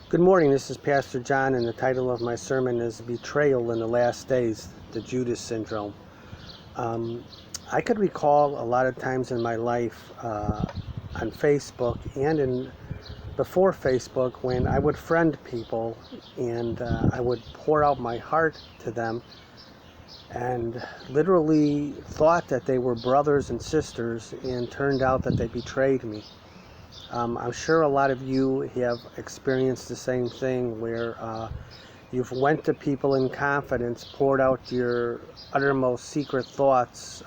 Good morning, this is Pastor John, and the title of my sermon is Betrayal in the Last Days, the Judas Syndrome. I could recall a lot of times in my life on Facebook and before Facebook when I would friend people and I would pour out my heart to them and literally thought that they were brothers and sisters, and turned out that they betrayed me. I'm sure a lot of you have experienced the same thing where you've went to people in confidence, poured out your uttermost secret thoughts,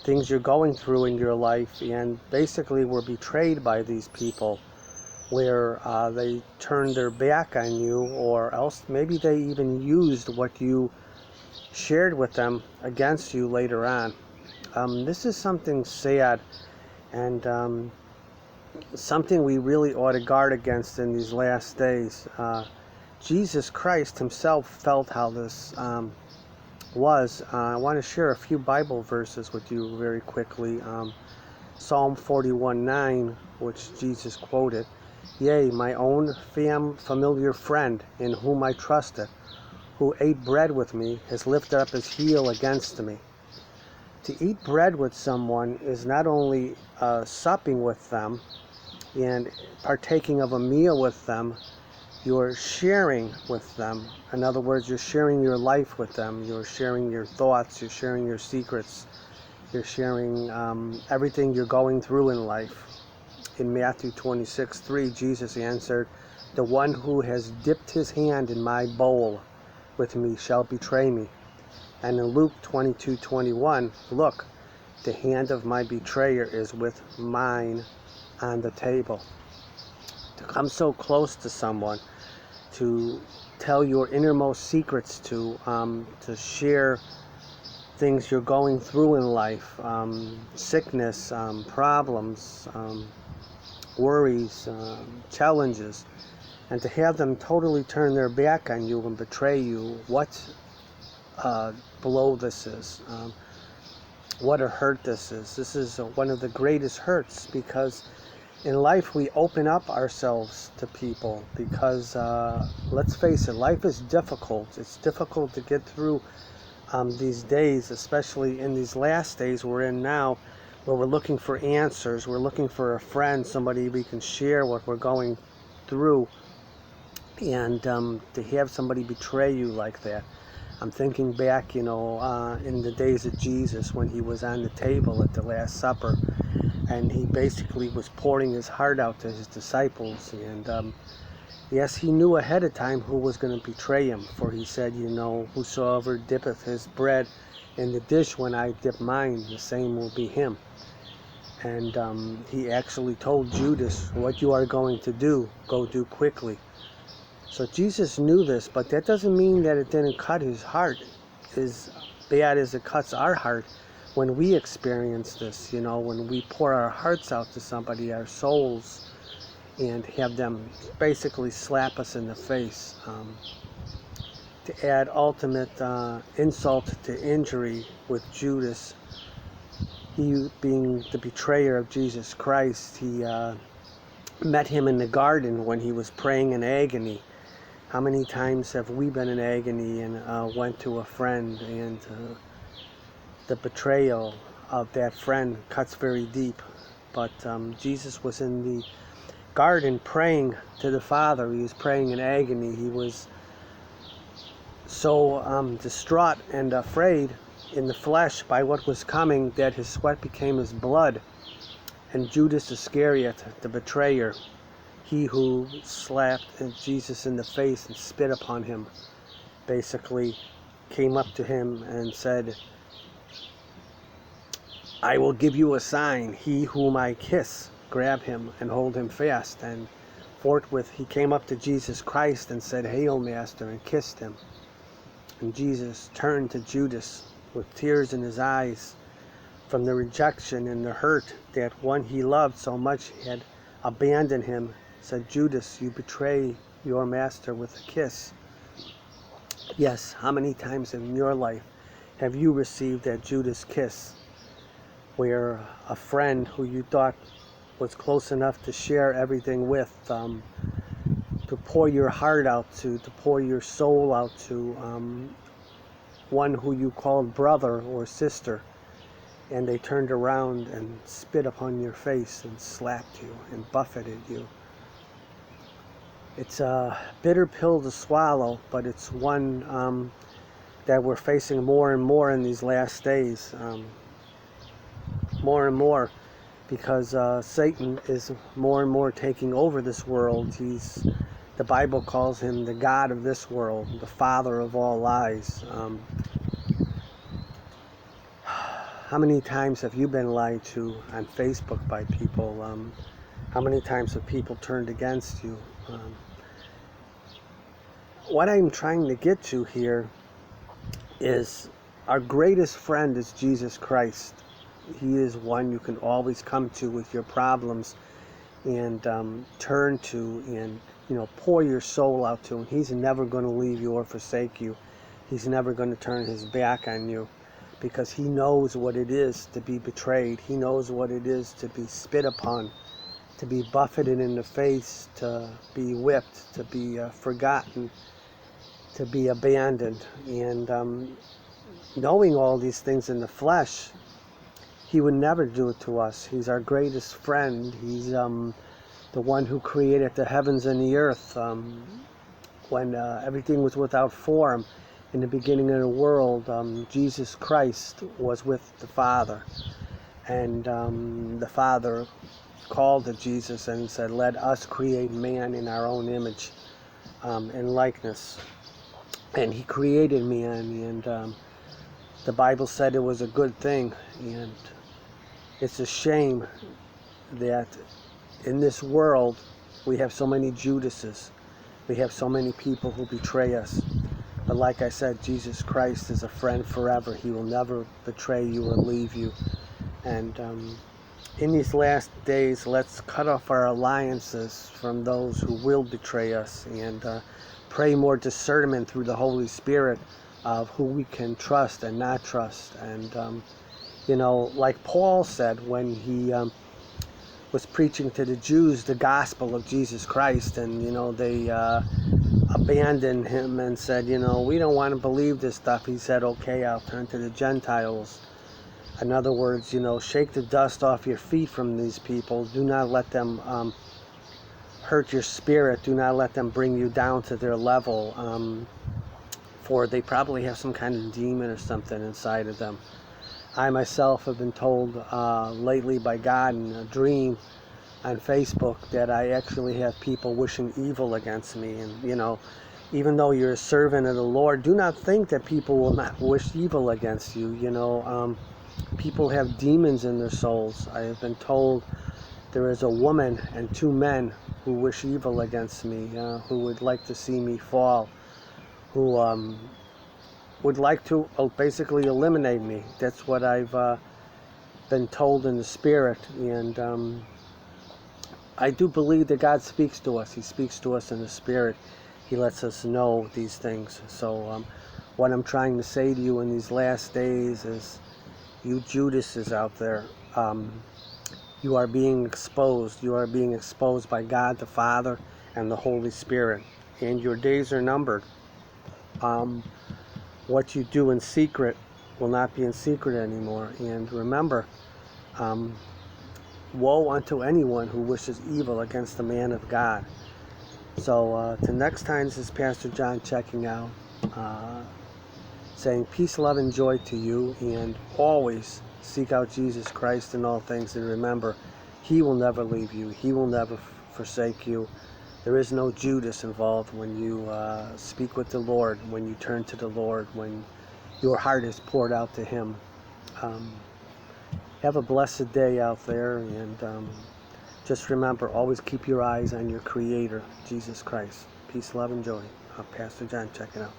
things you're going through in your life, and basically were betrayed by these people where they turned their back on you, or else maybe they even used what you shared with them against you later on. This is something sad and something we really ought to guard against in these last days. Jesus Christ himself felt how this was. I want to share a few Bible verses with you very quickly. Psalm 41:9, which Jesus quoted, "Yea, my own familiar friend, in whom I trusted, who ate bread with me, has lifted up his heel against me." To eat bread with someone is not only supping with them and partaking of a meal with them, you're sharing with them. In other words, you're sharing your life with them. You're sharing your thoughts. You're sharing your secrets. You're sharing everything you're going through in life. In Matthew 26:3, Jesus answered, "The one who has dipped his hand in my bowl with me shall betray me." And in Luke 22:21, "Look, the hand of my betrayer is with mine on the table." To come so close to someone, to tell your innermost secrets to share things you're going through in life, sickness, problems, worries, challenges, and to have them totally turn their back on you and betray you, what blow this is. What a hurt this is. This is one of the greatest hurts, because in life we open up ourselves to people because, let's face it, life is difficult. It's difficult to get through these days, especially in these last days we're in now, where we're looking for answers. We're looking for a friend, somebody we can share what we're going through, and to have somebody betray you like that. I'm thinking back, in the days of Jesus, when he was on the table at the Last Supper, and he basically was pouring his heart out to his disciples. And yes, he knew ahead of time who was going to betray him, for he said, "Whosoever dippeth his bread in the dish when I dip mine, the same will be him." And he actually told Judas, "What you are going to do, go do quickly." So Jesus knew this, but that doesn't mean that it didn't cut his heart as bad as it cuts our heart when we experience this, when we pour our hearts out to somebody, our souls, and have them basically slap us in the face. To add ultimate insult to injury with Judas, he being the betrayer of Jesus Christ, he met him in the garden when he was praying in agony. How many times have we been in agony and went to a friend, and the betrayal of that friend cuts very deep? But Jesus was in the garden praying to the Father. He was praying in agony. He was so distraught and afraid in the flesh by what was coming that his sweat became his blood. And Judas Iscariot, the betrayer, he who slapped Jesus in the face and spit upon him, basically came up to him and said, "I will give you a sign. He whom I kiss, grab him and hold him fast." And forthwith he came up to Jesus Christ and said, "Hail, Master," and kissed him. And Jesus turned to Judas with tears in his eyes from the rejection and the hurt that one he loved so much had abandoned him. Said, "Judas, you betray your master with a kiss." Yes, how many times in your life have you received that Judas kiss, where a friend who you thought was close enough to share everything with pour your heart out to pour your soul out to one who you called brother or sister, and they turned around and spit upon your face and slapped you and buffeted you. It's a bitter pill to swallow, but it's one that we're facing more and more in these last days. More and more, because Satan is more and more taking over this world. The Bible calls him the God of this world, the father of all lies. How many times have you been lied to on Facebook by people? How many times have people turned against you? What I'm trying to get to here is our greatest friend is Jesus Christ. He is one you can always come to with your problems and turn to, and pour your soul out to him. He's never going to leave you or forsake you. He's never going to turn his back on you, because he knows what it is to be betrayed. He knows what it is to be spit upon, to be buffeted in the face, to be whipped, to be forgotten, to be abandoned. And knowing all these things in the flesh, he would never do it to us. He's our greatest friend. He's the one who created the heavens and the earth. When everything was without form, in the beginning of the world, Jesus Christ was with the Father. And the Father called to Jesus and said, "Let us create man in our own image and likeness." And he created man, and the Bible said it was a good thing. And it's a shame that in this world we have so many Judases. We have so many people who betray us. But like I said, Jesus Christ is a friend forever. He will never betray you or leave you. And in these last days, let's cut off our alliances from those who will betray us, and pray more discernment through the Holy Spirit of who we can trust and not trust. And like Paul said when he was preaching to the Jews the gospel of Jesus Christ, and they abandoned him and said, we don't want to believe this stuff. He said, okay, I'll turn to the Gentiles. In other words, shake the dust off your feet from these people. Do not let them hurt your spirit. Do not let them bring you down to their level, for they probably have some kind of demon or something inside of them. I myself have been told lately by God in a dream on Facebook that I actually have people wishing evil against me. And even though you're a servant of the Lord, do not think that people will not wish evil against you. People have demons in their souls. I have been told there is a woman and two men who wish evil against me, who would like to see me fall, who would like to basically eliminate me. That's what I've been told in the spirit. And I do believe that God speaks to us. He speaks to us in the spirit. He lets us know these things. So what I'm trying to say to you in these last days is, you Judases out there, you are being exposed. You are being exposed by God the Father and the Holy Spirit. And your days are numbered. What you do in secret will not be in secret anymore. And remember, woe unto anyone who wishes evil against the man of God. So till next time, this is Pastor John checking out, saying peace, love, and joy to you, and always seek out Jesus Christ in all things. And remember, he will never leave you. He will never forsake you. There is no Judas involved when you speak with the Lord, when you turn to the Lord, when your heart is poured out to him. Have a blessed day out there, and just remember, always keep your eyes on your Creator, Jesus Christ. Peace, love, and joy. Pastor John checking out.